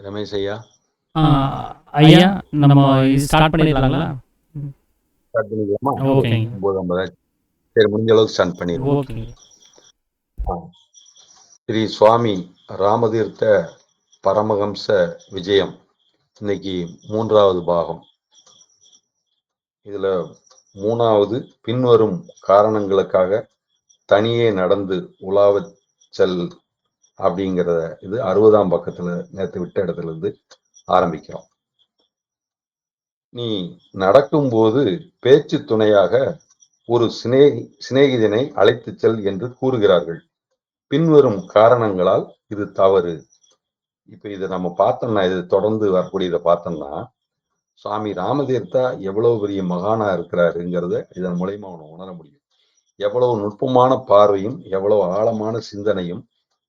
ரமேஷ் ஐயா, ஆ, ஐயா நம்ம ஸ்டார்ட் பண்ணிடலாங்களா? ஸ்டார்ட் பண்ணிக்கலாமா? ஓகேங்க. 9:50. சரி, முடிஞ்ச அளவுக்கு ஸ்டார்ட் பண்ணிடுவோம். ஓகேங்க. ஸ்ரீ சுவாமி ராமதீர்த்த பரமஹம்ச விஜயம் இன்னைக்கு 3வது பாகம். இதுல 3வது பின்வரும் காரணங்களுக்காக தனியே நடந்து உலாவச் செல் அப்படிங்கிற இது 60ஆம் பக்கத்துல நேற்று விட்ட இடத்துல இருந்து ஆரம்பிக்கிறோம். நீ நடக்கும்போது பேச்சு துணையாக ஒரு சிநேகிதனை அழைத்துச் செல் என்று கூறுகிறார்கள். பின்வரும் காரணங்களால் இது தவறு. இப்ப இதை நம்ம பார்த்தோம்னா, இது தொடர்ந்து வரக்கூடியதை பார்த்தோம்னா, சுவாமி ராமதீர்த்தா எவ்வளவு பெரிய மகானா இருக்கிறாருங்கிறத இதன் மூலயமா அவனை உணர முடியும். எவ்வளவு நுட்பமான பார்வையும் எவ்வளவு ஆழமான சிந்தனையும்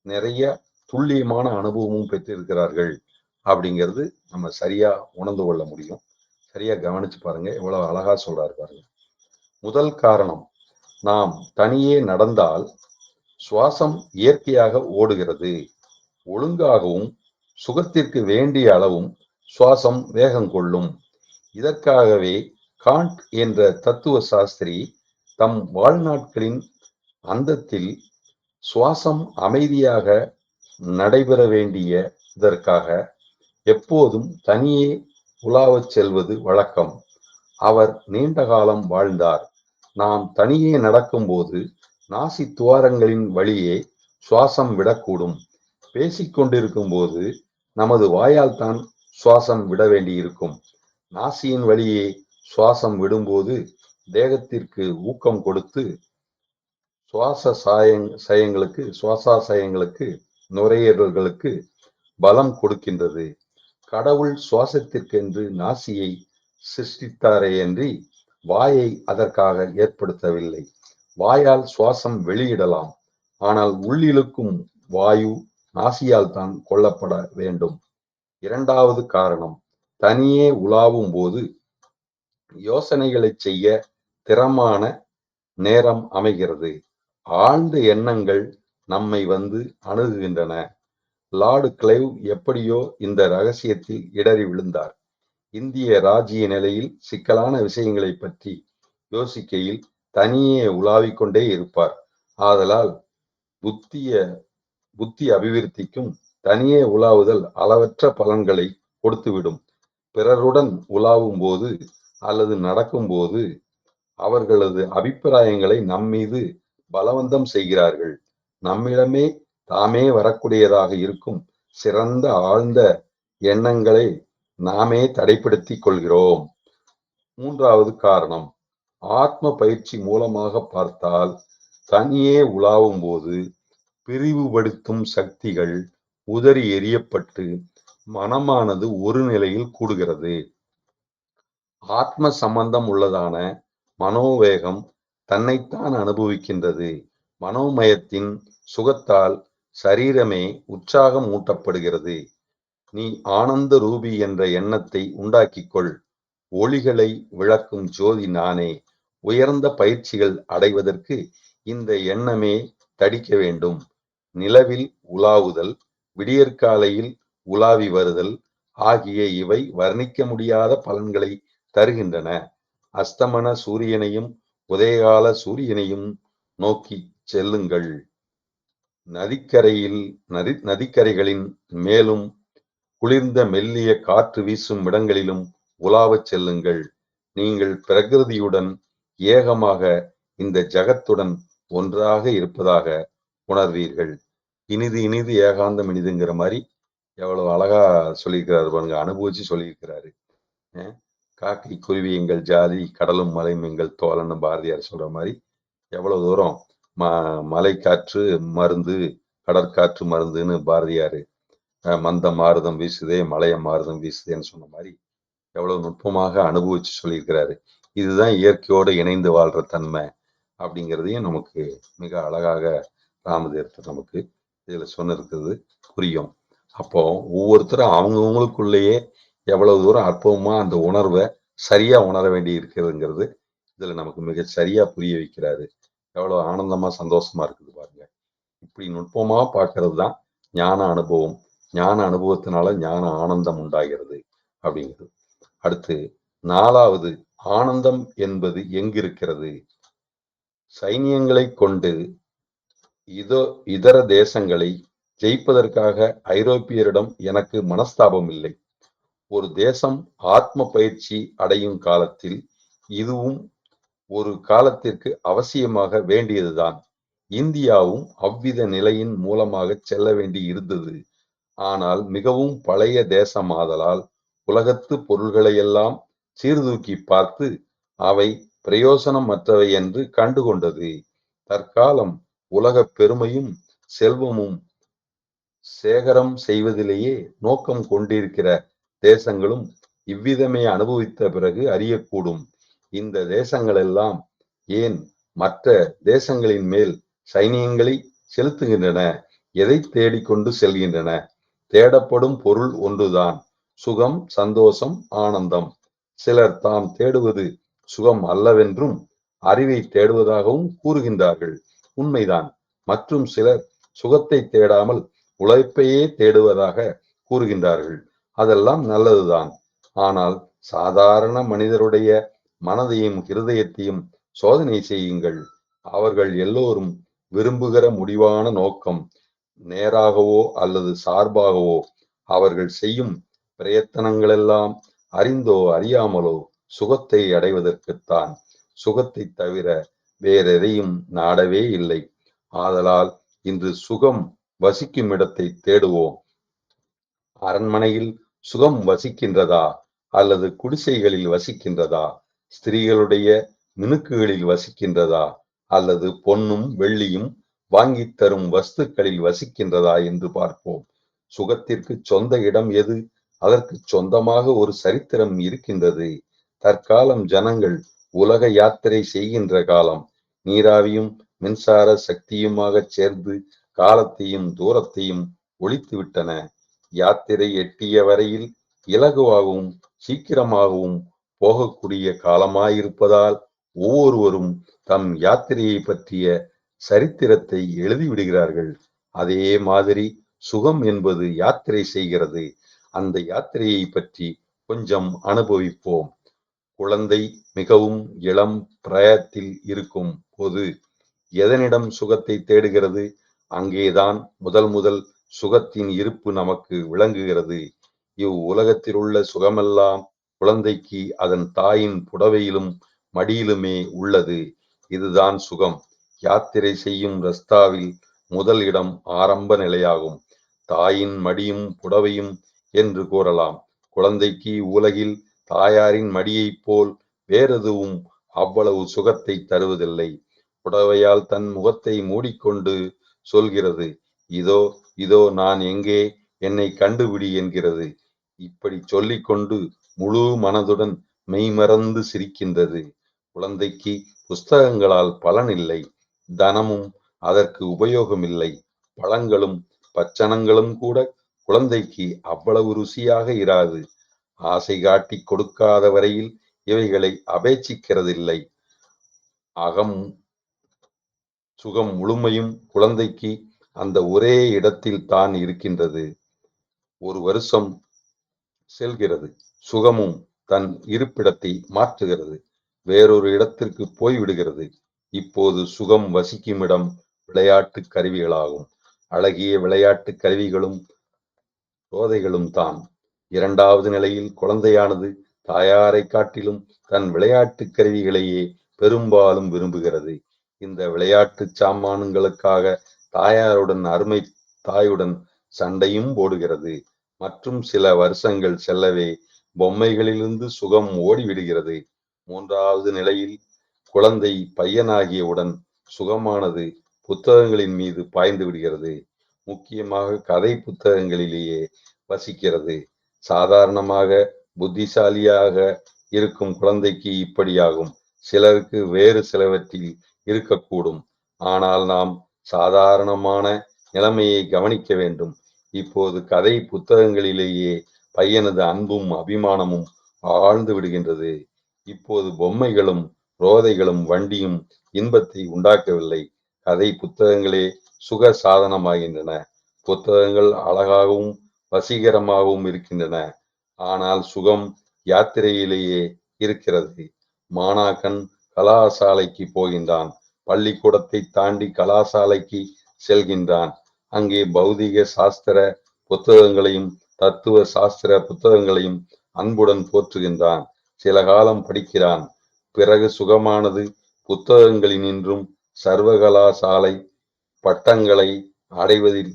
நிறைய துல்லியமான அனுபவமும் பெற்றிருக்கிறார்கள் அப்படிங்கிறது நம்ம சரியா உணர்ந்து கொள்ள முடியும். சரியா கவனிச்சு பாருங்க, எவ்வளவு அழகா சொல்றாரு பாருங்க. முதல் காரணம், நாம் தனியே நடந்தால் சுவாசம் இயற்கையாக ஓடுகிறது. ஒழுங்காகவும் சுகத்திற்கு வேண்டிய அளவும் சுவாசம் வேகம் கொள்ளும். இதற்காகவே காண்ட் என்ற தத்துவ சாஸ்திரி தம் வாழ்நாட்களின் அந்தத்தில் சுவாசம் அமைதியாக நடைபெற வேண்டியதற்காக எப்போதும் தனியே உலாவச் செல்வது வழக்கம். அவர் நீண்ட காலம் வாழ்ந்தார். நாம் தனியே நடக்கும்போது நாசி துவாரங்களின் வழியே சுவாசம் விடக்கூடும். பேசிக்கொண்டிருக்கும் போது நமது வாயால் தான் சுவாசம் விட வேண்டியிருக்கும். நாசியின் வழியே சுவாசம் விடும்போது தேகத்திற்கு ஊக்கம் கொடுத்து சுவாசாசயங்களுக்கு நுரையீரல்களுக்கு பலம் கொடுக்கின்றது. கடவுள் சுவாசத்திற்கென்று நாசியை சிருஷ்டித்தாரேயன்றி வாயை அதற்காக ஏற்படுத்தவில்லை. வாயால் சுவாசம் வெளியிடலாம், ஆனால் உள்ளிழுக்கும் வாயு நாசியால் தான் கொள்ளப்பட வேண்டும். 2வது காரணம், தனியே உலாவும் போது யோசனைகளை செய்ய திறமான நேரம் அமைகிறது. ஆழ்ந்த எண்ணங்கள் நம்மை வந்து அணுகுகின்றன. லார்டு கிளைவ் எப்படியோ இந்த ரகசியத்தில் இடறி விழுந்தார். இந்திய ராஜ்ய நிலையில் சிக்கலான விஷயங்களை பற்றி யோசிக்கையில் தனியே உலாவிக் கொண்டே இருப்பார். ஆதலால் புத்தி அபிவிருத்திக்கும் தனியே உலாவுதல் அளவற்ற பலன்களை கொடுத்துவிடும். பிறருடன் உலாவும் போது அல்லது நடக்கும்போது அவர்களது அபிப்பிராயங்களை நம்மீது பலவந்தம் செய்கிறார்கள். நம்மிடமே தாமே வரக்கூடியதாக இருக்கும் சிறந்த ஆழ்ந்த எண்ணங்களை நாமே தடைப்படுத்திக் கொள்கிறோம். 3வது காரணம், ஆத்ம பயிற்சி மூலமாக பார்த்தால் தனியே உலாவும் போது பிரிவுபடுத்தும் சக்திகள் உதறி எறியப்பட்டு மனமானது ஒரு நிலையில் கூடுகிறது. ஆத்ம சம்பந்தம் உள்ளதான மனோவேகம் தன்னைத்தான் அனுபவிக்கின்றது. மனோமயத்தின் சுகத்தால் சரீரமே உற்சாகம் ஊட்டப்படுகிறது. நீ ஆனந்த ரூபி என்ற எண்ணத்தை உண்டாக்கிக்கொள். ஒளிகளை விளக்கும் ஜோதி நானே. உயர்ந்த பயிற்சிகள் அடைவதற்கு இந்த எண்ணமே தடிக்க வேண்டும். நிலவில் உலாவுதல், விடியற்காலையில் உலாவி வருதல் ஆகிய இவை வர்ணிக்க முடியாத பலன்களை தருகின்றன. அஸ்தமன சூரியனையும் உதயகால சூரியனையும் நோக்கி செல்லுங்கள். நதிக்கரைகளின் மேலும் குளிர்ந்த மெல்லிய காற்று வீசும் இடங்களிலும் உலாவச் செல்லுங்கள். நீங்கள் பிரகிருதியுடன் ஏகமாக இந்த ஜகத்துடன் ஒன்றாக இருப்பதாக உணர்வீர்கள். இனிது இனிது ஏகாந்தம் இனிதுங்கிற மாதிரி எவ்வளவு அழகா சொல்லியிருக்கிறாரு பாருங்க, அனுபவிச்சு சொல்லியிருக்கிறாரு. காக்கை குருவி எங்கள் ஜாதி, கடலும் மலையும் எங்கள் தோழன்னு பாரதியார் சொல்ற மாதிரி எவ்வளவு தூரம் மலை காற்று மருந்து, கடற்காற்று மருந்துன்னு பாரதியாரு மந்த மாருதம் வீசுதே, மலைய மாருதம் வீசுதேன்னு சொன்ன மாதிரி எவ்வளவு நுட்பமாக அனுபவிச்சு சொல்லியிருக்கிறாரு. இதுதான் இயற்கையோடு இணைந்து வாழ்ற தன்மை அப்படிங்கிறதையும் நமக்கு மிக அழகாக ராமதீர்த்தர் நமக்கு இதுல சொன்னிருக்கிறது புரியும். அப்போ ஒவ்வொருத்தரும் அவங்கவுங்களுக்குள்ளேயே எவ்வளவு தூரம் அற்புதமா அந்த உணர்வை சரியா உணர வேண்டி இருக்கிறதுங்கிறது இதுல நமக்கு மிக சரியா புரிய வைக்கிறாரு. எவ்வளவு ஆனந்தமா சந்தோஷமா இருக்குது பாருங்க. இப்படி நுட்பமா பார்க்கறது தான் ஞான அனுபவம். ஞான அனுபவத்தினால ஞான ஆனந்தம் உண்டாகிறது அப்படிங்கிறது. அடுத்து 4வது, ஆனந்தம் என்பது எங்கிருக்கிறது? சைனியங்களைக் கொண்டு இதர தேசங்களை ஜெயிப்பதற்காக ஐரோப்பியரிடம் எனக்கு மனஸ்தாபம் இல்லை. ஒரு தேசம் ஆத்ம பயிற்சி அடையும் காலத்தில் இதுவும் ஒரு காலத்திற்கு அவசியமாக வேண்டியதுதான். இந்தியாவும் அவ்வித நிலையின் மூலமாகச் செல்ல வேண்டி இருந்தது. ஆனால் மிகவும் பழைய தேசமாதலால் உலகத்துப் பொருள்களையெல்லாம் சீர்தூக்கிப் பார்த்து அவை பிரயோசனமற்றவை என்று கண்டுகொண்டது. தற்காலம் உலகப் பெருமையும் செல்வமும் சேகரம் செய்வதிலேயே நோக்கம் கொண்டிருக்கிற தேசங்களும் இவ்விதமே அனுபவித்த பிறகு அறியக்கூடும். இந்த தேசங்களெல்லாம் ஏன் மற்ற தேசங்களின் மேல் சைனியங்களை செலுத்துகின்றன? எதைத் தேடிக்கொண்டு செல்கின்றன? தேடப்படும் பொருள் ஒன்றுதான், சுகம், சந்தோஷம், ஆனந்தம். சிலர் தாம் தேடுவது சுகம் அல்லவென்றும் அறிவைத் தேடுவதாகவும் கூறுகின்றார்கள். உண்மைதான். மற்றும் சிலர் சுகத்தைத் தேடாமல் உழைப்பையே தேடுவதாக கூறுகின்றார்கள். அதெல்லாம் நல்லதுதான். ஆனால் சாதாரண மனிதருடைய மனதையும் இருதயத்தையும் சோதனை செய்யுங்கள். அவர்கள் எல்லோரும் விரும்புகிற முடிவான நோக்கம் நேராகவோ அல்லது சார்பாகவோ அவர்கள் செய்யும் பிரயத்தனங்களெல்லாம் அறிந்தோ அறியாமலோ சுகத்தை அடைவதற்குத்தான். சுகத்தைத் தவிர வேறெதையும் நாடவே இல்லை. ஆதலால் இன்று சுகம் வசிக்கும் இடத்தை தேடுவோம். அரண்மனையில் சுகம் வசிக்கின்றதா அல்லது குடிசைகளில் வசிக்கின்றதா? ஸ்திரீகளுடைய மினுக்குகளில் வசிக்கின்றதா அல்லது பொன்னும் வெள்ளியும் வாங்கித் தரும் வஸ்துக்களில் வசிக்கின்றதா என்று பார்ப்போம். சுகத்திற்கு சொந்த இடம் எது? அதற்கு சொந்தமாக ஒரு சரித்திரம் இருக்கின்றது. தற்காலம் ஜனங்கள் உலக யாத்திரை செய்கின்ற காலம். நீராவியும் மின்சார சக்தியுமாகச் சேர்ந்து காலத்தையும் தூரத்தையும் ஒழித்துவிட்டன. யாத்திரை எட்டிய வரையில் இலகுவாகவும் சீக்கிரமாகவும் போகக்கூடிய காலமாயிருப்பதால் ஒவ்வொருவரும் தம் யாத்திரையை பற்றிய சரித்திரத்தை எழுதிவிடுகிறார்கள். அதே மாதிரி சுகம் என்பது யாத்திரை செய்கிறது. அந்த யாத்திரையை பற்றி கொஞ்சம் அனுபவிப்போம். குழந்தை மிகவும் இளம் பிராயத்தில் இருக்கும் போது எதனிடம் சுகத்தை தேடுகிறது? அங்கேதான் முதல் சுகத்தின் இருப்பு நமக்கு விளங்குகிறது. இவ்வுலகத்திலுள்ள சுகமெல்லாம் குழந்தைக்கு அதன் தாயின் புடவையிலும் மடியிலுமே உள்ளது. இதுதான் சுகம். யாத்திரை செய்யும் ரஸ்தாவில் முதல் இடம் ஆரம்ப நிலையாகும். தாயின் மடியும் புடவையும் என்று கூறலாம். குழந்தைக்கு உலகில் தாயாரின் மடியைப் போல் வேறெதுவும் அவ்வளவு சுகத்தை தருவதில்லை. புடவையால் தன் முகத்தை மூடிக்கொண்டு சொல்கிறது, இதோ இதோ நான் எங்கே, என்னை கண்டுபிடி என்கிறது. இப்படி சொல்லிக்கொண்டு முழு மனதுடன் மெய்மறந்து சிரிக்கின்றது. குழந்தைக்கு புஸ்தகங்களால் பலனில்லை. தனமும் அதற்கு உபயோகமில்லை. பழங்களும் பச்சனங்களும் கூட குழந்தைக்கு அவ்வளவு ருசியாக இராது. ஆசை காட்டிக் கொடுக்காத வரையில் இவைகளை அபேட்சிக்கிறதில்லை. அகம் சுகம் முழுமையும் குழந்தைக்கு அந்த ஒரே இடத்தில் தான் இருக்கின்றது. ஒரு வருஷம் செல்கிறது. சுகமும் தன் இருப்பிடத்தை மாற்றுகிறது. வேறொரு இடத்திற்கு போய்விடுகிறது. இப்போது சுகம் வசிக்கும் இடம் விளையாட்டு கருவிகளாகும். அழகிய விளையாட்டு கருவிகளும் ரோதைகளும் தான். 2வது நிலையில் குழந்தையானது தாயாரைக் காட்டிலும் தன் விளையாட்டுக் கருவிகளையே பெரும்பாலும் விரும்புகிறது. இந்த விளையாட்டுச் சாமான்களுக்காக தாயாருடன் அருமை தாயுடன் சண்டையும் போடுகிறது. மற்றும் சில வருஷங்கள் செல்லவே பொம்மைகளிலிருந்து சுகம் ஓடிவிடுகிறது. 3வது நிலையில் குழந்தை பையனாகியவுடன் சுகமானது புத்தகங்களின் மீது பாய்ந்து விடுகிறது. முக்கியமாக கதை புத்தகங்களிலேயே வசிக்கிறது. சாதாரணமாக புத்திசாலியாக இருக்கும் குழந்தைக்கு இப்படியாகும். சிலருக்கு வேறு சிலவற்றில் இருக்கக்கூடும். ஆனால் நாம் சாதாரணமான நிலைமையை கவனிக்க வேண்டும். இப்போது கதை புத்தகங்களிலேயே பையனது அன்பும் அபிமானமும் ஆழ்ந்து விடுகின்றது. இப்போது பொம்மைகளும் ரோதைகளும் வண்டியும் இன்பத்தை உண்டாக்கவில்லை. கதை புத்தகங்களே சுக சாதனமாகின்றன. புத்தகங்கள் அழகாகவும் வசீகரமாகவும் இருக்கின்றன. ஆனால் சுகம் யாத்திரையிலேயே இருக்கிறது. மாணாக்கன் கலாசாலைக்கு போகின்றான். பள்ளிக்கூடத்தை தாண்டி கலாசாலைக்கு செல்கின்றான். அங்கே பௌதிக சாஸ்திர புத்தகங்களையும் தத்துவ சாஸ்திர புத்தகங்களையும் அன்புடன் போற்றுகின்றான். சில காலம் படிக்கிறான். பிறகு சுகமானது புத்தகங்களினின்றும் சர்வகலாசாலை பட்டங்களை அடைவதில்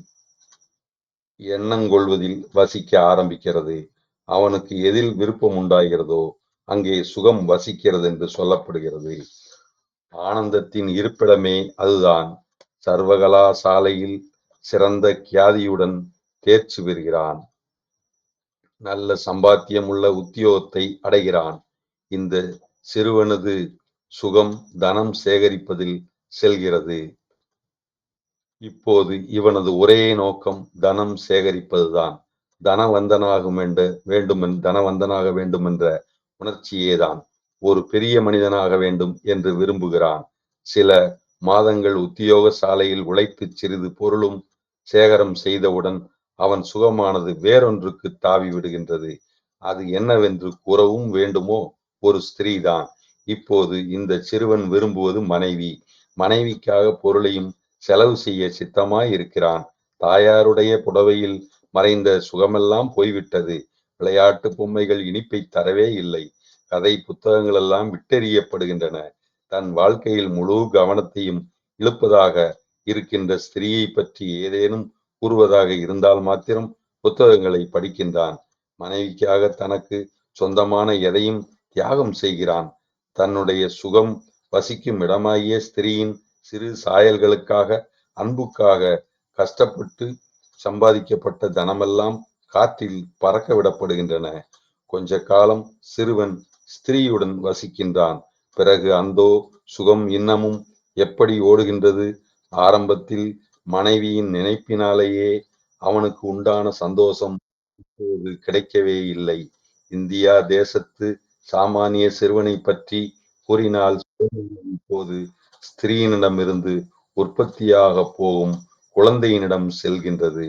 எண்ணங்கொள்வதில் வசிக்க ஆரம்பிக்கிறது. அவனுக்கு எதில் விருப்பம் உண்டாகிறதோ அங்கே சுகம் வசிக்கிறது என்று சொல்லப்படுகிறது. ஆனந்தத்தின் இருப்பிடமே அதுதான். சர்வகலாசாலையில் சிறந்த கியாதியுடன் தேர்ச்சி பெறுகிறான். நல்ல சம்பாத்தியம் உள்ள உத்தியோகத்தை அடைகிறான். இந்த சிறுவனது சுகம் தனம் சேகரிப்பதில் செல்கிறது. இப்போது இவனது ஒரே நோக்கம் தனம் சேகரிப்பதுதான். தனவந்தனாக வேண்டுமென்ற உணர்ச்சியேதான். ஒரு பெரிய மனிதனாக வேண்டும் என்று விரும்புகிறான். சில மாதங்கள் உத்தியோக சாலையில் உழைத்து சிறிது பொருளும் சேகரம் செய்தவுடன் அவன் சுகமானது வேறொன்றுக்கு தாவி விடுகின்றது. அது என்னவென்று கூறவும் வேண்டுமோ? ஒரு ஸ்திரீதான். இப்போது இந்த சிறுவன் விரும்புவது மனைவி. மனைவிக்காக பொருளையும் செலவு செய்ய சித்தமாய் இருக்கிறான். தாயாருடைய புடவையில் மறைந்த சுகமெல்லாம் போய்விட்டது. விளையாட்டு பொம்மைகள் இனிப்பை தரவே இல்லை. கதை புத்தகங்கள் எல்லாம் விட்டெறியப்படுகின்றன. தன் வாழ்க்கையில் முழு கவனத்தையும் இழுப்பதாக இருக்கின்ற ஸ்திரீயை பற்றி ஏதேனும் கூறுவதாக இருந்தால் மாத்திரம் புத்தகங்களை படிக்கின்றான். மனைவிக்காக தனக்கு சொந்தமான எதையும் தியாகம் செய்கிறான். தன்னுடைய சுகம் வசிக்கும் இடமாகிய ஸ்திரீயின் சிறு சாயல்களுக்காக, அன்புக்காக கஷ்டப்பட்டு சம்பாதிக்கப்பட்ட தனமெல்லாம் காற்றில் பறக்க விடப்படுகின்றன. கொஞ்ச காலம் சிறுவன் ஸ்திரீயுடன் வசிக்கின்றான். பிறகு அந்தோ சுகம் இன்னமும் எப்படி ஓடுகின்றது. ஆரம்பத்தில் மனைவியின் நினைப்பினாலேயே அவனுக்கு உண்டான சந்தோஷம் இப்போது கிடைக்கவே இல்லை. இந்தியா தேசத்து சாமானிய சிறுவனை பற்றி கூறினால் இப்போது ஸ்திரீயினிடமிருந்து உற்பத்தியாக போகும் குழந்தையினிடம் செல்கின்றது.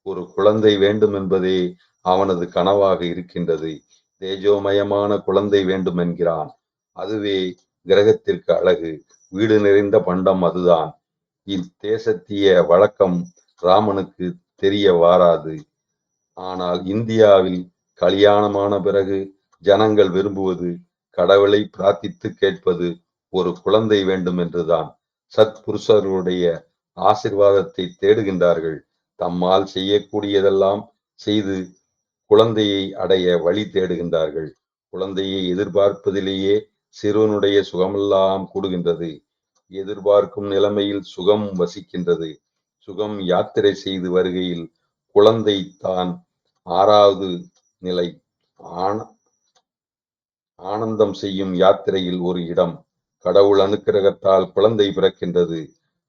ஒரு குழந்தை வேண்டும் என்பதே அவனது கனவாக இருக்கின்றது. தேஜோமயமான குழந்தை வேண்டும் என்கிறான். அதுவே கிரகத்திற்கு அழகு. வீடு நிறைந்த பண்டம் அதுதான். இத்தேசத்திய வழக்கம் ராமனுக்கு தெரிய வாராது. ஆனால் இந்தியாவில் கல்யாணமான பிறகு ஜனங்கள் விரும்புவது, கடவுளை பிரார்த்தித்து கேட்பது ஒரு குழந்தை வேண்டும் என்றுதான். சத்புருஷர்களுடைய ஆசிர்வாதத்தை தேடுகின்றார்கள். தம்மால் செய்யக்கூடியதெல்லாம் செய்து குழந்தையை அடைய வழி தேடுகின்றார்கள். குழந்தையை எதிர்பார்ப்பதிலேயே சிறுவனுடைய சுகமெல்லாம் கூடுகின்றது. எதிர்பார்க்கும் நிலைமையில் சுகம் வசிக்கின்றது. சுகம் யாத்திரை செய்து வருகையில் குழந்தை தான் ஆறாவது நிலை. ஆனந்தம் செய்யும் யாத்திரையில் ஒரு இடம். கடவுள் அனுக்கிரகத்தால் குழந்தை பிறக்கின்றது.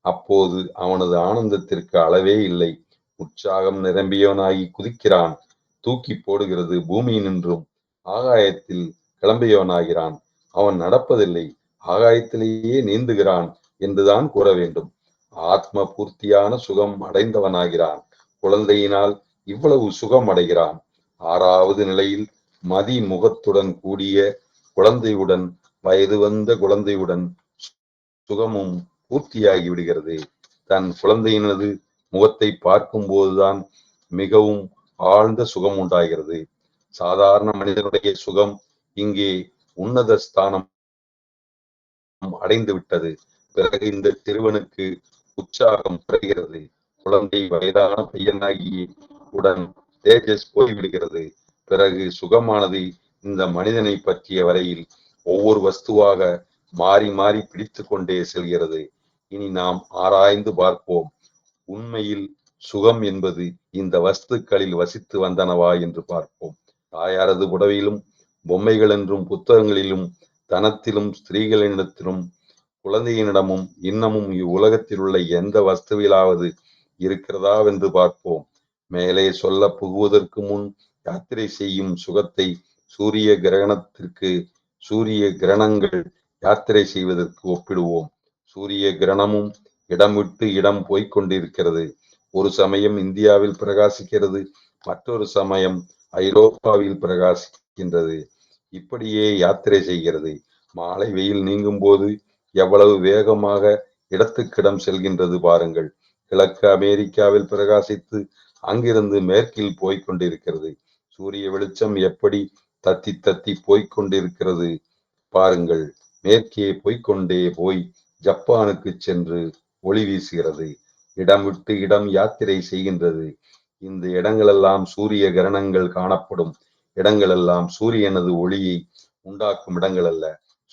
அப்போது அவனது ஆனந்தத்திற்கு அளவே இல்லை. உற்சாகம் நிரம்பியவனாகி குதிக்கிறான். தூக்கி போடுகிறது பூமியினின்றும். ஆகாயத்தில் கிளம்பியவனாகிறான். அவன் நடப்பதில்லை, ஆகாயத்திலேயே நீந்துகிறான் என்றுதான் கூற வேண்டும். ஆத்ம பூர்த்தியான சுகம் அடைந்தவனாகிறான். குழந்தையினால் இவ்வளவு சுகம் அடைகிறான். ஆறாவது நிலையில் மதி முகத்துடன் கூடிய குழந்தையுடன், வயது வந்த குழந்தையுடன் சுகமும் பூர்த்தியாகி விடுகிறது. தன் குழந்தையினது முகத்தை பார்க்கும் போதுதான் மிகவும் ஆழ்ந்த சுகம் உண்டாகிறது. சாதாரண மனிதனுடைய சுகம் இங்கே உன்னத ஸ்தானம் அடைந்து விட்டது. பிறகு இந்த சிறுவனுக்கு உற்சாகம் குறைகிறது. குழந்தை வயதான பையனாகி உடன் தேஜஸ் போய்விடுகிறது. பிறகு சுகமானது இந்த மனிதனை பற்றிய வரையில் ஒவ்வொரு வஸ்துவாக மாறி மாறி பிடித்து கொண்டே செல்கிறது. இனி நாம் ஆராய்ந்து பார்ப்போம். உண்மையில் சுகம் என்பது இந்த வஸ்துக்களில் வசித்து வந்தனவா என்று பார்ப்போம். தாயாரது புடவையிலும், பொம்மைகள் என்றும், புத்தகங்களிலும், தனத்திலும், ஸ்திரீகளிடத்திலும், குழந்தையினிடமும், இன்னமும் இவ்வுலகத்தில் உள்ள எந்த வஸ்துவிலாவது இருக்கிறதாவென்று பார்ப்போம். மேலே சொல்ல புகுவதற்கு முன் யாத்திரை செய்யும் சுகத்தை சூரிய கிரணங்கள் யாத்திரை செய்வதற்கு ஒப்பிடுவோம். சூரிய கிரணமும் இடம் விட்டு இடம் போய்க் கொண்டிருக்கிறது. ஒரு சமயம் இந்தியாவில் பிரகாசிக்கிறது, மற்றொரு சமயம் ஐரோப்பாவில் பிரகாசிக்கின்றது. இப்படியே யாத்திரை செய்கிறது. மாலை வெயில் நீங்கும் போது எவ்வளவு வேகமாக இடத்துக்கிடம் செல்கின்றது பாருங்கள். கிழக்கு அமெரிக்காவில் பிரகாசித்து அங்கிருந்து மேற்கில் போய்க் கொண்டிருக்கிறது. சூரிய வெளிச்சம் எப்படி தத்தி தத்தி போய்க் கொண்டிருக்கிறது பாருங்கள். மேற்கே போய்க்கொண்டே போய் ஜப்பானுக்கு சென்று ஒளி வீசுகிறது. இடம் விட்டு இடம் யாத்திரை செய்கின்றது. இந்த இடங்களெல்லாம் சூரிய கிரணங்கள் காணப்படும் இடங்களெல்லாம் சூரியனது ஒளியை உண்டாக்கும் இடங்கள் அல்ல.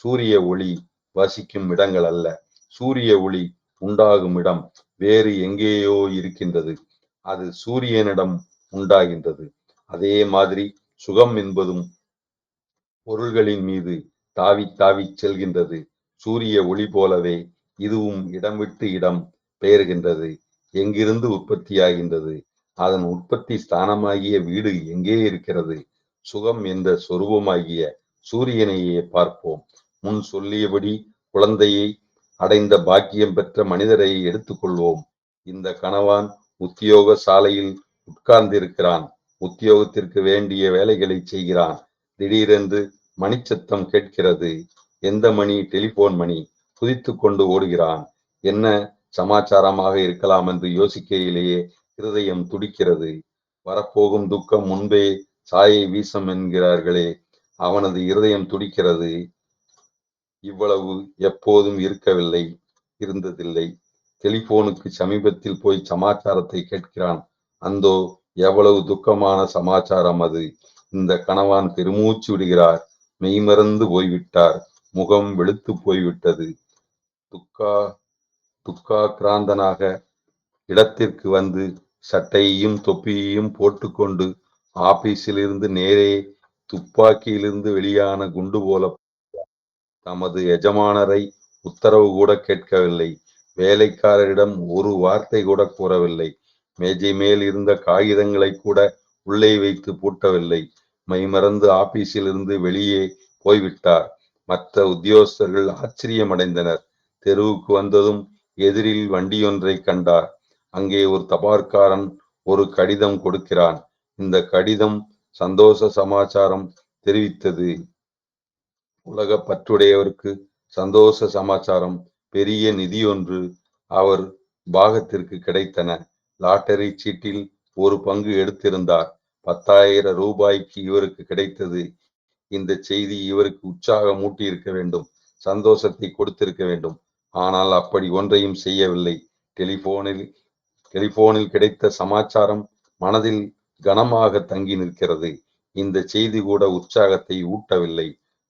சூரிய ஒளி வசிக்கும் இடங்கள் அல்ல. சூரிய ஒளி உண்டாகும் இடம் வேறு எங்கேயோ இருக்கின்றது. அது சூரியனிடம் உண்டாகின்றது. அதே மாதிரி சுகம் என்பதும் பொருள்களின் மீது தாவித் தாவிச் செல்கின்றது. சூரிய ஒளி போலவே இதுவும் இடம் விட்டு இடம் பெயர்கின்றது. எங்கிருந்து உற்பத்தியாகின்றது? அதன் உற்பத்தி ஸ்தானமாகிய வீடு எங்கே இருக்கிறது? சுகம் என்ற சொரூபமாகிய சூரியனையே பார்ப்போம். முன் சொல்லியபடி குழந்தையை அடைந்த பாக்கியம் பெற்ற மனிதரை எடுத்துக்கொள்வோம். இந்த கணவான் உத்தியோக சாலையில் உட்கார்ந்திருக்கிறான். உத்தியோகத்திற்கு வேண்டிய வேலைகளை செய்கிறான். திடீரென்று மணிச்சத்தம் கேட்கிறது. எந்த மணி? டெலிபோன் மணி. குதித்துக் கொண்டு ஓடுகிறான். என்ன சமாச்சாரமாக இருக்கலாம் என்று யோசிக்கையிலேயே இருதயம் துடிக்கிறது. வரப்போகும் துக்கம் முன்பே சாயை வீசும் என்கிறார்களே, அவனது இருதயம் துடிக்கிறது. இவ்வளவு எப்போதும் இருந்ததில்லை. டெலிபோனுக்கு சமீபத்தில் போய் சமாச்சாரத்தை கேட்கிறான். அந்தோ எவ்வளவு துக்கமான சமாச்சாரம் அது! இந்த கணவான் பெருமூச்சு விடுகிறார். மெய்மறந்து போய்விட்டார். முகம் வெளுத்து போய்விட்டது. துக்காக்கிராந்தனாக இடத்திற்கு வந்து சட்டையையும் தொப்பியையும் போட்டுக்கொண்டு ஆபீஸிலிருந்து நேரே துப்பாக்கியிலிருந்து வெளியான குண்டு போல தமது எஜமானரை உத்தரவு கூட கேட்கவில்லை. வேலைக்காரரிடம் ஒரு வார்த்தை கூட கூறவில்லை. மேஜை மேல் இருந்த காகிதங்களை கூட உள்ளே வைத்து பூட்டவில்லை. மைமறந்து ஆபீஸிலிருந்து வெளியே போய்விட்டார். மற்ற உத்தியோகஸ்தர்கள் ஆச்சரியமடைந்தனர். தெருவுக்கு வந்ததும் எதிரில் வண்டியொன்றை கண்டார். அங்கே ஒரு தபால்காரன் ஒரு கடிதம் கொடுக்கிறான். இந்த கடிதம் சந்தோஷ சமாச்சாரம் தெரிவித்தது. உலகப் பற்றுடையவருக்கு சந்தோஷ சமாச்சாரம். பெரிய நிதியொன்று அவர் பாகத்திற்கு கிடைத்தன. லாட்டரி சீட்டில் ஒரு பங்கு எடுத்திருந்தார். 10,000 ரூபாய்க்கு இவருக்கு கிடைத்தது. இந்த செய்தி இவருக்கு உற்சாகம் ஊட்டியிருக்க வேண்டும். சந்தோஷத்தை கொடுத்திருக்க வேண்டும். ஆனால் அப்படி ஒன்றையும் செய்யவில்லை. டெலிபோனில் கிடைத்த சமாச்சாரம் மனதில் கனமாக தங்கி நிற்கிறது. இந்த செய்தி கூட உற்சாகத்தை ஊட்டவில்லை.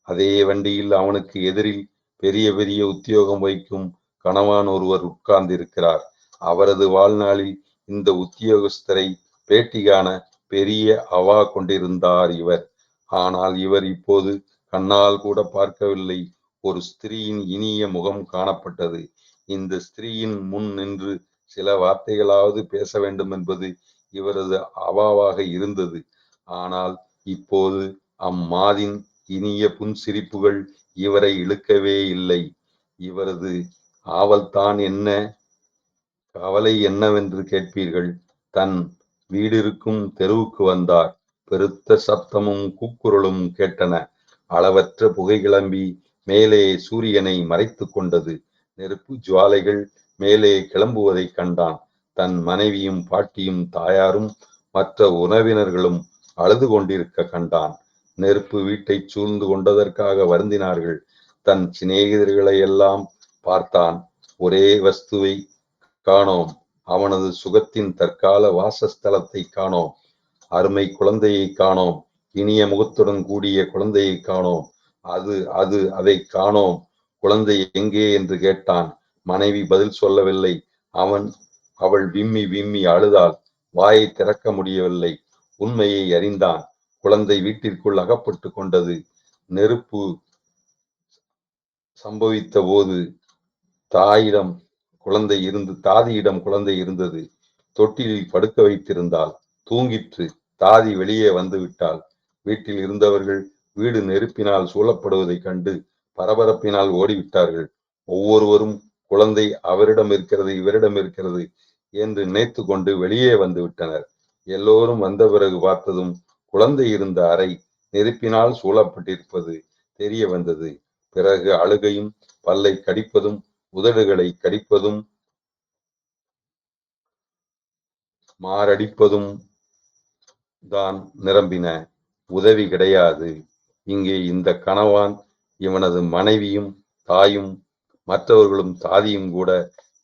அதே வண்டியில் அவனுக்கு எதிரில் பெரிய பெரிய உத்தியோகம் வகிக்கும் கணவான் ஒருவர் உட்கார்ந்திருக்கிறார். அவரது வாழ்நாளில் இந்த உத்தியோகஸ்தரை பேட்டி காண பெரிய அவா கொண்டிருந்தார் இவர். ஆனால் இவர் இப்போது கண்ணால் கூட பார்க்கவில்லை. ஒரு ஸ்திரீயின் இனிய முகம் காணப்பட்டது. இந்த ஸ்திரீயின் முன் நின்று சில வார்த்தைகளாவது பேச வேண்டும் என்பது இவரது அவாவாக இருந்தது. ஆனால் இப்போது அம்மாதின் இனிய புன்சிரிப்புகள் இவரை இழுக்கவே இல்லை. இவரது ஆவல்தான் என்ன, கவலை என்னவென்று கேட்பீர்கள். தன் வீடிருக்கும் தெருவுக்கு வந்தார். பெருத்த சப்தமும் கூக்குரலும் கேட்டன. அளவற்ற புகை கிளம்பி மேலே சூரியனை மறைத்துக் கொண்டது. நெருப்பு ஜுவாலைகள் மேலே கிளம்புவதைக் கண்டான். தன் மனைவியும் பாட்டியும் தாயாரும் மற்ற உறவினர்களும் அழுது கொண்டிருக்க கண்டான். நெருப்பு வீட்டைச் சூழ்ந்து கொண்டதற்காக வருந்தினார்கள். தன் சிநேகிதர்களை எல்லாம் பார்த்தான். ஒரே வஸ்துவை காணோம். அவனது சுகத்தின் தற்கால வாசஸ்தலத்தை காணோம். அருமை குழந்தையை காணோம். இனிய முகத்துடன் கூடிய குழந்தையை காணோம். அதை காணோம். குழந்தை எங்கே என்று கேட்டான். மனைவி பதில் சொல்லவில்லை. அவள் விம்மி விம்மி அழுதாள். வாயை திறக்க முடியவில்லை. உண்மையை அறிந்தான். குழந்தை வீட்டிற்குள் அகப்பட்டு கொண்டது. நெருப்பு சம்பவித்த போது தாதியிடம் குழந்தை இருந்தது. தொட்டிலில் படுக்க வைத்திருந்தாள். தூங்கிற்று. தாதி வெளியே வந்து விட்டாள். வீட்டில் இருந்தவர்கள் வீடு நெருப்பினால் சூழப்படுவதைக் கண்டு பரபரப்பினால் ஓடிவிட்டார்கள். ஒவ்வொருவரும் குழந்தை அவரிடம் இருக்கிறது, இவரிடம் இருக்கிறது என்று நினைத்து கொண்டு வெளியே வந்து விட்டனர். எல்லோரும் வந்த பிறகு பார்த்ததும் குழந்தை இருந்த அறை நெருப்பினால் சூழப்பட்டிருப்பது தெரிய வந்தது. பிறகு அழுகையும், பல்லை கடிப்பதும், உதடுகளை கடிப்பதும், மாரடிப்பதும் தான் நிரம்பின. உதவி கிடையாது. இங்கே இந்த கணவான், இவனது மனைவியும் தாயும் மற்றவர்களும் தாதியும் கூட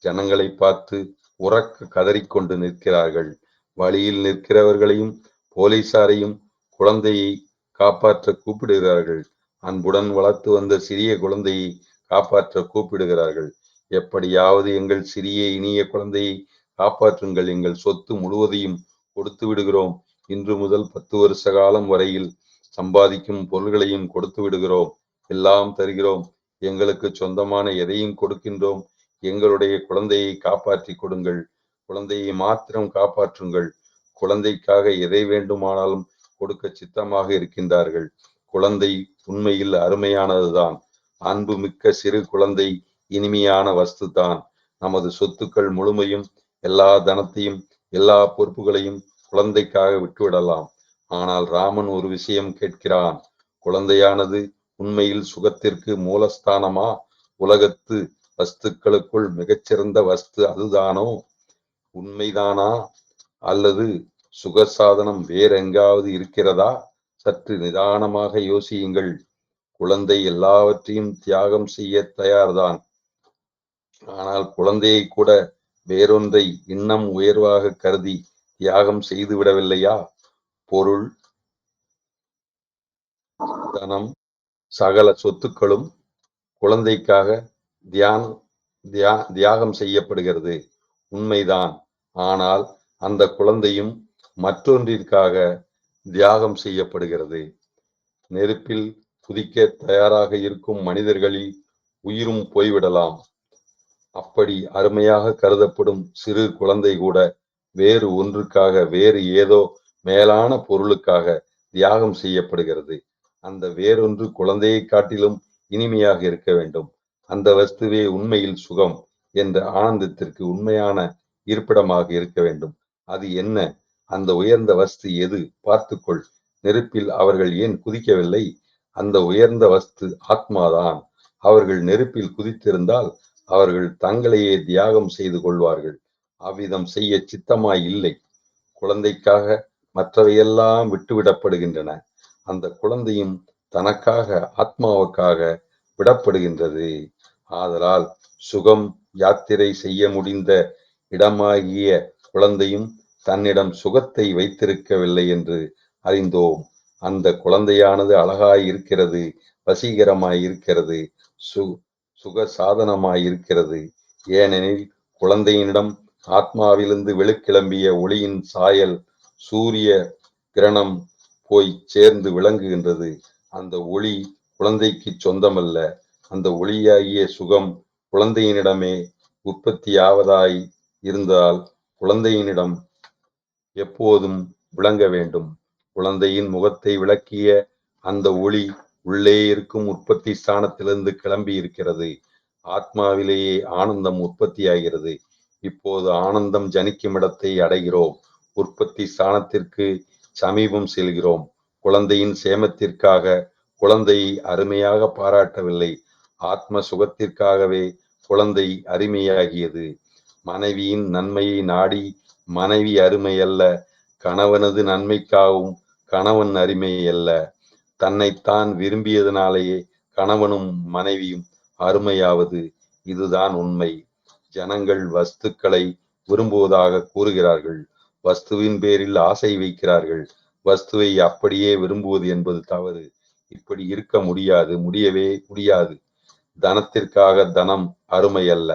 ஜனங்களை பார்த்து உரக்க கதறிக்கொண்டு நிற்கிறார்கள். வழியில் நிற்கிறவர்களையும் போலீசாரையும் குழந்தையை காப்பாற்ற கூப்பிடுகிறார்கள். அன்புடன் வளர்த்து வந்த சிறிய குழந்தையை காப்பாற்ற கூப்பிடுகிறார்கள். எப்படியாவது எங்கள் சிறிய இனிய குழந்தையை காப்பாற்றுங்கள், எங்கள் சொத்து முழுவதையும் கொடுத்து விடுகிறோம், இன்று முதல் 10 வருஷ காலம் வரையில் சம்பாதிக்கும் பொருள்களையும் கொடுத்து விடுகிறோம், எல்லாம் தருகிறோம், எங்களுக்கு சொந்தமான எதையும் கொடுக்கின்றோம், எங்களுடைய குழந்தையை காப்பாற்றி கொடுங்கள், குழந்தையை மாத்திரம் காப்பாற்றுங்கள், குழந்தைக்காக எதை வேண்டுமானாலும் கொடுக்க சித்தமாக இருக்கின்றார்கள். குழந்தை உண்மையில் அருமையானதுதான். அன்பு மிக்க சிறு குழந்தை இனிமையான வஸ்து தான். நமது சொத்துக்கள் முழுமையும், எல்லா தனத்தையும், எல்லா பொறுப்புகளையும் குழந்தைக்காக விட்டுவிடலாம். ஆனால் ராமன் ஒரு விஷயம் கேட்கிறான். குழந்தையானது உண்மையில் சுகத்திற்கு மூலஸ்தானமா? உலகத்து வஸ்துக்களுக்குள் மிகச்சிறந்த வஸ்து அதுதானோ? உண்மைதானா? அல்லது சுகசாதனம் வேறெங்காவது இருக்கிறதா? சற்று நிதானமாக யோசியுங்கள். குழந்தை எல்லாவற்றையும் தியாகம் செய்ய தயார்தான். ஆனால் குழந்தையை கூட வேறொன்றை இன்னும் உயர்வாக கருதி தியாகம் செய்து விடவில்லையா? பொருள், தனம், சகல சொத்துக்களும் குழந்தைக்காக தியாகம் செய்யப்படுகிறது. உண்மைதான். ஆனால் அந்த குழந்தையும் மற்றொன்றிற்காக தியாகம் செய்யப்படுகிறது. நெருப்பில் குதிக்க தயாராக இருக்கும் மனிதர்களில் உயிரும் போய்விடலாம். அப்படி அருமையாக கருதப்படும் சிறு குழந்தை கூட வேறு ஒன்றுக்காக, வேறு ஏதோ மேலான பொருளுக்காக தியாகம் செய்யப்படுகிறது. அந்த வேறொன்று குழந்தையை காட்டிலும் இனிமையாக இருக்க வேண்டும். அந்த வஸ்துவே உண்மையில் சுகம் என்ற ஆனந்தத்திற்கு உண்மையான இருப்பிடமாக இருக்க வேண்டும். அது என்ன? அந்த உயர்ந்த வஸ்து எது? பார்த்துக்கொள். நெருப்பில் அவர்கள் ஏன் குதிக்கவில்லை? அந்த உயர்ந்த வஸ்து ஆத்மாதான். அவர்கள் நெருப்பில் குதித்திருந்தால் அவர்கள் தங்களையே தியாகம் செய்து கொள்வார்கள். அவ்விதம் செய்ய சித்தமாய் இல்லை. குழந்தைக்காக மற்றவையெல்லாம் விட்டுவிடப்படுகின்றன. அந்த குழந்தையும் தனக்காக, ஆத்மாவுக்காக விடப்படுகின்றது. ஆதலால் சுகம் யாத்திரை செய்ய முடிந்த இடமாகிய குழந்தையும் தன்னிடம் சுகத்தை வைத்திருக்கவில்லை என்று அறிந்தோம். அந்த குழந்தையானது அழகாய் இருக்கிறது, வசீகரமாய் இருக்கிறது, சுக சாதனமாய் இருக்கிறது. ஏனெனில் குழந்தையினிடம் ஆத்மாவிலிருந்து வெளிக்கிளம்பிய ஒளியின் சாயல் சூரிய கிரணம் போய் சேர்ந்து விளங்குகின்றது. அந்த ஒளி குழந்தைக்கு சொந்தமல்ல. அந்த ஒளியாகிய சுகம் குழந்தையினிடமே உற்பத்தியாவதாய் இருந்தால் குழந்தையினிடம் எப்போதும் விளங்க வேண்டும். குழந்தையின் முகத்தை விளக்கிய அந்த ஒளி உள்ளே இருக்கும் உற்பத்தி ஸ்தானத்திலிருந்து கிளம்பி இருக்கிறது. ஆத்மாவிலேயே ஆனந்தம் உற்பத்தியாகிறது. இப்போது ஆனந்தம் ஜனிக்கும் இடத்தை அடைகிறோம். உற்பத்தி ஸ்தானத்திற்கு சமீபம் செல்கிறோம். குழந்தையின் சேமத்திற்காக குழந்தையை அருமையாக பாராட்டவில்லை. ஆத்ம சுகத்திற்காகவே குழந்தை அருமையாகியது. மனைவியின் நன்மையை நாடி மனைவி அருமை அல்ல, கணவனது நன்மைக்காகவும் கணவன் அருமை அல்ல. தன்னைத்தான் விரும்பியதனாலேயே கணவனும் மனைவியும் அருமையாவது. இதுதான் உண்மை. ஜனங்கள் வஸ்துக்களை விரும்புவதாக கூறுகிறார்கள். வஸ்துவின் பேரில் ஆசை வைக்கிறார்கள். வஸ்துவை அப்படியே விரும்புவது என்பது தவறு. இப்படி இருக்க முடியாது, முடியவே முடியாது. தனத்திற்காக தனம் அருமை அல்ல.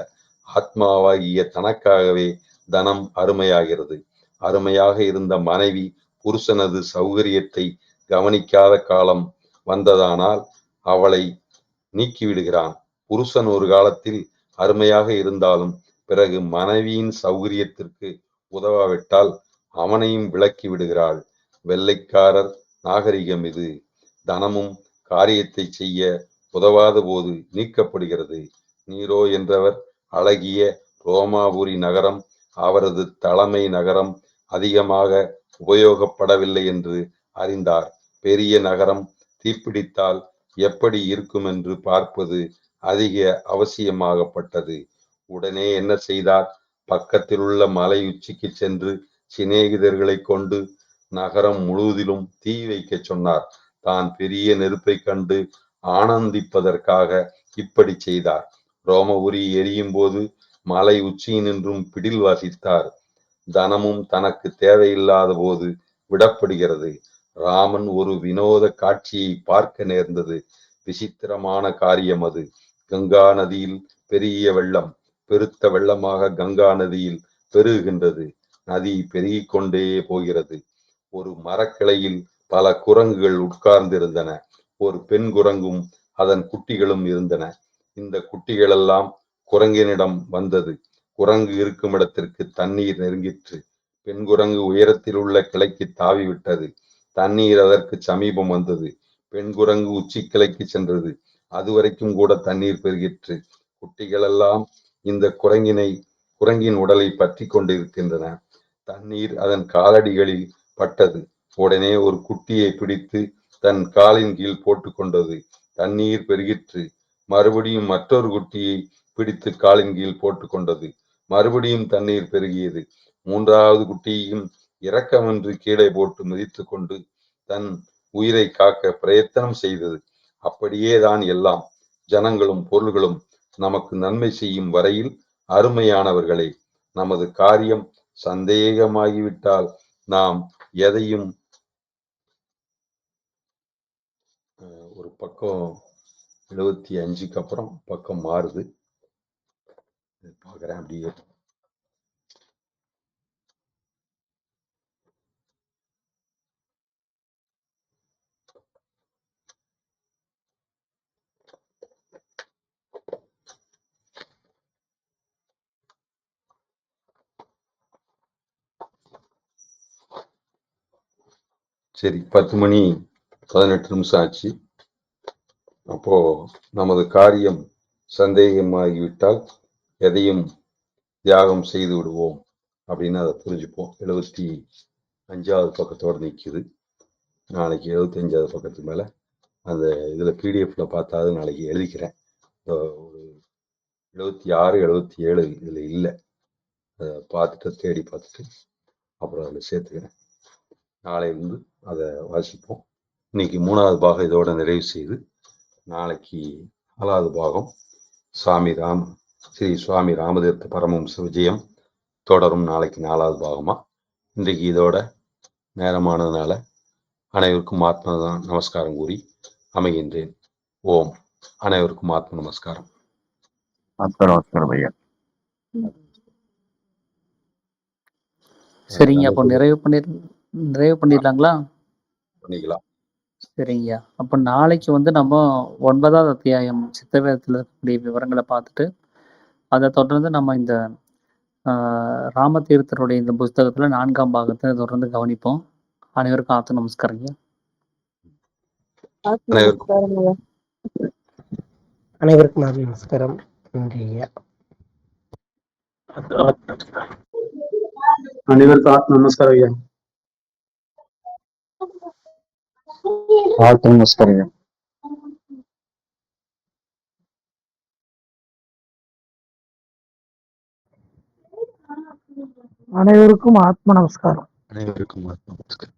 ஆத்மாவாகிய தனக்காகவே தனம் அருமையாகிறது. அருமையாக இருந்த மனைவி புருஷனது சௌகரியத்தை கவனிக்காத காலம் வந்ததானால் அவளை நீக்கிவிடுகிறான். புருஷன் ஒரு காலத்தில் அருமையாக இருந்தாலும் பிறகு மனைவியின் சௌகரியத்திற்கு உதவாவிட்டால் அவனையும் விலக்கி விடுகிறாள். வெள்ளைக்காரர் நாகரிகம் இது. தனமும் காரியத்தை செய்ய உதவாத போது நீக்கப்படுகிறது. நீரோ என்றவர் அழகிய ரோமாபுரி நகரம் அவரது தலைமை நகரம் அதிகமாக உபயோகப்படவில்லை என்று அறிந்தார். பெரிய நகரம் தீப்பிடித்தால் எப்படி இருக்கும் என்று பார்ப்பது அதிக அவசியமாகப்பட்டது. உடனே என்ன செய்தார்? பக்கத்தில் உள்ள மலை உச்சிக்கு சென்று சிநேகிதர்களை கொண்டு நகரம் முழுவதிலும் தீ வைக்க சொன்னார். தான் பெரிய நெருப்பை கண்டு ஆனந்திப்பதற்காக இப்படி செய்தார். ரோமபுரி எரியும் போது மலை உச்சியினின்றும் பிடில் வாசித்தார். தனமும் தனக்கு தேவையில்லாத போது விடப்படுகிறது. ராமன் ஒரு வினோத காட்சியை பார்க்க நேர்ந்தது. விசித்திரமான காரியம் அது. கங்கா நதியில் பெரிய வெள்ளம் பெருத்த வெள்ளமாக கங்கா நதியில் பெருகுகின்றது. நதி பெருகிக் கொண்டே போகிறது. ஒரு மரக்கிளையில் பல குரங்குகள் உட்கார்ந்திருந்தன. ஒரு பெண் குரங்கும் அதன் குட்டிகளும் இருந்தன. இந்த குட்டிகளெல்லாம் குரங்கினிடம் வந்தது. குரங்கு இருக்கும் இடத்திற்கு தண்ணீர் நெருங்கிற்று. பெண் குரங்கு உயரத்தில் உள்ள கிளைக்கு தாவி விட்டது. தண்ணீர் அதற்கு சமீபம் வந்தது. பெண் குரங்கு உச்சி கிளைக்கு சென்றது. அதுவரைக்கும் கூட தண்ணீர் பெருகிற்று. குட்டிகளெல்லாம் இந்த குரங்கின் உடலை பற்றி கொண்டிருக்கின்றன. தண்ணீர் அதன் காலடிகளில் பட்டது. உடனே ஒரு குட்டியை பிடித்து தன் காலின் கீழ் போட்டு கொண்டது. தண்ணீர் பெருகிற்று. மறுபடியும் மற்றொரு குட்டியை பிடித்து காலின் கீழ் போட்டு கொண்டது. மறுபடியும் தண்ணீர் பெருகியது. மூன்றாவது குட்டியையும் இரக்கமின்றி கீழே போட்டு மிதித்து கொண்டு தன் உயிரை காக்க பிரயத்தனம் செய்தது. அப்படியேதான் எல்லாம் ஜனங்களும் பொருள்களும் நமக்கு நன்மை செய்யும் வரையில் அருமையானவர்களே, நமது காரியம் சந்தேகமாகிவிட்டால் நாம் எதையும் ஒரு பக்கம் 75க்கு அப்புறம் பக்கம் மாறுது. பார்க்குறேன் அப்படியே. சரி, 10 மணி 18 நிமிஷம் ஆச்சு. அப்போ நமது காரியம் சந்தேகமாகிவிட்டால் எதையும் தியாகம் செய்து விடுவோம் அப்படின்னு அதை புரிஞ்சுப்போம். 75வது பக்கத்தோடு நிற்கிது. நாளைக்கு 75வது பக்கத்துக்கு மேலே அந்த இதில் பிடிஎஃப்ல பார்த்தாது நாளைக்கு எழுதிக்கிறேன். ஒரு 76 77 இதில் இல்லை. அதை பார்த்துட்டு தேடி பார்த்துட்டு அப்புறம் அதில் சேர்த்துக்கிறேன். நாளையிலிருந்து அதை வாசிப்போம். இன்னைக்கு 3வது பாகம் இதோட நிறைவு செய்து நாளைக்கு 4வது பாகம் ஸ்ரீ சுவாமி ராமதீர்த்த பரமஹம்ச விஜயம் தொடரும். நாளைக்கு 4வது பாகமா. இன்றைக்கு இதோட நேரமானதுனால அனைவருக்கும் ஆத்ம நமஸ்காரம் கூறி அமைகின்றேன். ஓம். அனைவருக்கும் ஆத்ம நமஸ்காரம். நமஸ்காரம் ஐயா. சரிங்க, அப்போ நிறைவு பண்ணிடலாங்களா? பண்ணிக்கலாம். சரிங்க. அப்போ நாளைக்கு வந்து நம்ம 9வது அத்தியாயம் சித்தவேதத்தில் இருக்கக்கூடிய விவரங்களை பார்த்துட்டு அதை தொடர்ந்து நம்ம இந்த ராமதீர்த்தருடைய இந்த புஸ்தகத்தில் 4ஆம் பாகத்தை தொடர்ந்து கவனிப்போம். அனைவருக்கும் ஆத்ம நமஸ்காரங்க. அனைவருக்கும் நமஸ்காரம். நன்றி ஐயா. அனைவருக்கும் ஆத்ம நமஸ்காரம் ஐயா. ஆத்ம நமஸ்காரம் ஐயா. அனைவருக்கும் ஆத்ம நமஸ்காரம். அனைவருக்கும் ஆத்ம நமஸ்காரம்.